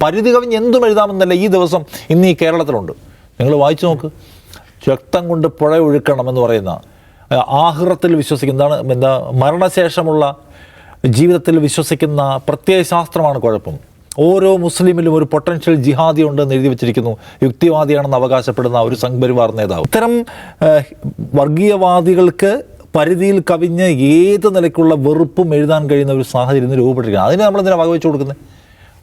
പരിധി കവിഞ്ഞ് എന്തും എഴുതാമെന്നല്ല ഈ ദിവസം ഇന്ന് ഈ കേരളത്തിലുണ്ട്. നിങ്ങൾ വായിച്ചു നോക്ക്. രക്തം കൊണ്ട് പുഴ ഒഴുക്കണമെന്ന് പറയുന്ന, ആഖിറത്തിൽ വിശ്വസിക്കുന്ന, എന്താ മരണശേഷമുള്ള ജീവിതത്തിൽ വിശ്വസിക്കുന്ന പ്രത്യയശാസ്ത്രമാണ് കുഴപ്പം. ഓരോ മുസ്ലിമിലും ഒരു പൊട്ടൻഷ്യൽ ജിഹാദി ഉണ്ടെന്ന് എഴുതി വെച്ചിരിക്കുന്നു, യുക്തിവാദിയാണെന്ന് അവകാശപ്പെടുന്ന ഒരു സംഘപരിവാർ നേതാവ്. ഇത്തരം വർഗീയവാദികൾക്ക് പരിധിയിൽ കവിഞ്ഞ് ഏത് നിലയ്ക്കുള്ള വെറുപ്പും എഴുതാൻ കഴിയുന്ന ഒരു സാഹചര്യം രൂപപ്പെട്ടിരിക്കുകയാണ്. അതിന് നമ്മളെന്തിനാണ് വകവെച്ച് കൊടുക്കുന്നത്?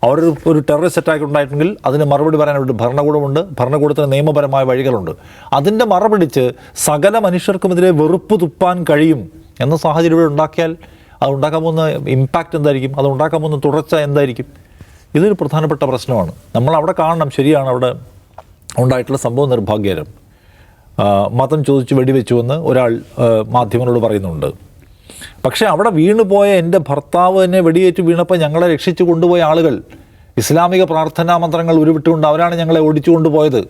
അവർ ഒരു ടെററിസ്റ്റ് അറ്റാക്ക് ഉണ്ടായിട്ടുണ്ടെങ്കിൽ അതിന് മറുപടി പറയാനായിട്ട് ഭരണകൂടമുണ്ട്, ഭരണകൂടത്തിന് നിയമപരമായ വഴികളുണ്ട്. അതിൻ്റെ മറപിടിച്ച് സകല മനുഷ്യർക്കുമെതിരെ വെറുപ്പ് തുപ്പാൻ കഴിയും എന്ന സാഹചര്യം ഇവിടെ ഉണ്ടാക്കിയാൽ അത് ഉണ്ടാക്കാൻ പോകുന്ന ഇമ്പാക്റ്റ് എന്തായിരിക്കും? അത് ഉണ്ടാക്കാൻ പോകുന്ന തുടർച്ച എന്തായിരിക്കും? ഇതൊരു പ്രധാനപ്പെട്ട പ്രശ്നമാണ്. നമ്മൾ അവിടെ കാണണം. ശരിയാണ്, അവിടെ ഉണ്ടായിട്ടുള്ള സംഭവം നിർഭാഗ്യകരം. മതം ചോദിച്ച് വെടിവെച്ചുവെന്ന് ഒരാൾ മാധ്യമങ്ങളോട് പറയുന്നുണ്ട്. പക്ഷേ അവിടെ വീണുപോയ എൻ്റെ ഭർത്താവ് എന്നെ വെടിയേറ്റ് വീണപ്പോൾ ഞങ്ങളെ രക്ഷിച്ചു കൊണ്ടുപോയ ആളുകൾ ഇസ്ലാമിക പ്രാർത്ഥനാ മന്ത്രങ്ങൾ ഉരുവിട്ടുകൊണ്ട് അവരാണ് ഞങ്ങളെ ഓടിച്ചു കൊണ്ടുപോയത്.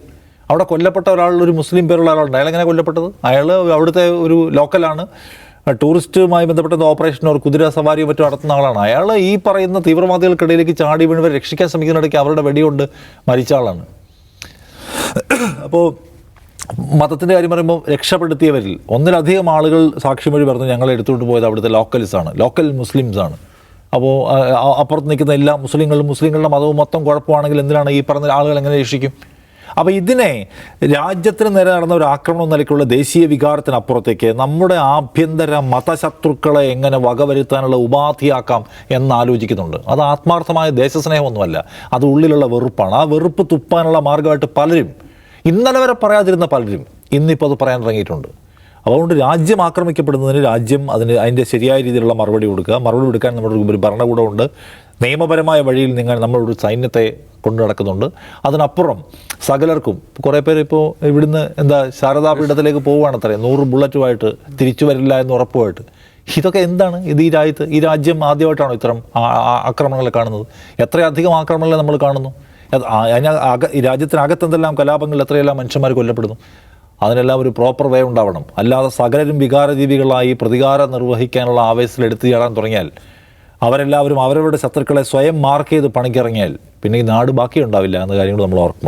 അവിടെ കൊല്ലപ്പെട്ട ഒരു മുസ്ലിം പേരുള്ള ഒരാളുണ്ട്. അയാളെങ്ങനെ കൊല്ലപ്പെട്ടത്? അയാൾ അവിടുത്തെ ഒരു ലോക്കലാണ്, ടൂറിസ്റ്റുമായി ബന്ധപ്പെട്ട ഓപ്പറേഷനോ കുതിര സവാരിയോ മറ്റോ നടത്തുന്ന ആളാണ്. അയാൾ ഈ പറയുന്ന തീവ്രവാദികൾക്കിടയിലേക്ക് ചാടി വീണവരെ രക്ഷിക്കാൻ ശ്രമിക്കുന്നിടയ്ക്ക് അവരുടെ വെടികൊണ്ട് മരിച്ച ആളാണ്. അപ്പോൾ മതത്തിൻ്റെ കാര്യം പറയുമ്പോൾ രക്ഷപ്പെടുത്തിയവരിൽ ഒന്നിലധികം ആളുകൾ സാക്ഷിമൊഴി പറഞ്ഞു ഞങ്ങളെ എടുത്തുകൊണ്ട് പോയത് അവിടുത്തെ ലോക്കൽ മുസ്ലിംസാണ്. അപ്പോൾ അപ്പുറത്ത് നിൽക്കുന്ന എല്ലാ മുസ്ലിങ്ങളുടെ മതവും മൊത്തം കുഴപ്പമാണെങ്കിൽ എന്തിനാണ് ഈ പറഞ്ഞ ആളുകൾ എങ്ങനെ രക്ഷിക്കും? അപ്പോൾ ഇതിനെ രാജ്യത്തിന് നേരെ നടന്ന ഒരു ആക്രമണം നിലയ്ക്കുള്ള ദേശീയ വികാരത്തിനപ്പുറത്തേക്ക് നമ്മുടെ ആഭ്യന്തര മതശത്രുക്കളെ എങ്ങനെ വകവരുത്താനുള്ള ഉപാധിയാക്കാം എന്നാലോചിക്കുന്നുണ്ട്. അത് ആത്മാർത്ഥമായ ദേശസ്നേഹമൊന്നുമല്ല, അത് ഉള്ളിലുള്ള വെറുപ്പാണ്. ആ വെറുപ്പ് തുപ്പാനുള്ള മാർഗമായിട്ട് പലരും, ഇന്നലെ വരെ പറയാതിരുന്ന പലരും ഇന്നിപ്പോൾ അത് പറയാൻ തുടങ്ങിയിട്ടുണ്ട്. അതുകൊണ്ട് രാജ്യം ആക്രമിക്കപ്പെടുന്നതിന് രാജ്യം അതിൻ്റെ ശരിയായ രീതിയിലുള്ള മറുപടി കൊടുക്കാൻ നമ്മുടെ ഒരു ഭരണകൂടമുണ്ട്. നിയമപരമായ വഴിയിൽ നമ്മളൊരു സൈന്യത്തെ കൊണ്ടു നടക്കുന്നുണ്ട്. അതിനപ്പുറം സകലർക്കും കുറേ പേര് ഇപ്പോൾ ഇവിടുന്ന് ശാരദാപീഠത്തിലേക്ക് പോവുകയാണത്രേ 100 ബുള്ളറ്റുമായിട്ട് തിരിച്ചു വരില്ല എന്ന് ഉറപ്പുമായിട്ട്. ഇതൊക്കെ എന്താണ്? ഇത് ഈ രാജ്യം ആദ്യമായിട്ടാണോ ഇത്തരം ആക്രമണങ്ങൾ കാണുന്നത്? എത്രയധികം ആക്രമണങ്ങൾ നമ്മൾ കാണുന്നു. ഈ രാജ്യത്തിനകത്ത് എന്തെല്ലാം കലാപങ്ങൾ, എത്രയെല്ലാം മനുഷ്യന്മാർ കൊല്ലപ്പെടുന്നു. അതിനെല്ലാം ഒരു പ്രോപ്പർ വേ ഉണ്ടാവണം. അല്ലാതെ സകലരും വികാരജീവികളായി പ്രതികാരം നിർവഹിക്കാനുള്ള ആവേശത്തിൽ എടുത്തു ചാടാൻ തുടങ്ങിയാൽ, അവരെല്ലാവരും അവരവരുടെ ശത്രുക്കളെ സ്വയം മാർക്ക് ചെയ്ത് പണിക്കിറങ്ങിയാൽ പിന്നെ ഈ നാട് ബാക്കിയുണ്ടാവില്ല എന്ന കാര്യങ്ങൾ നമ്മൾ ഓർക്കണം.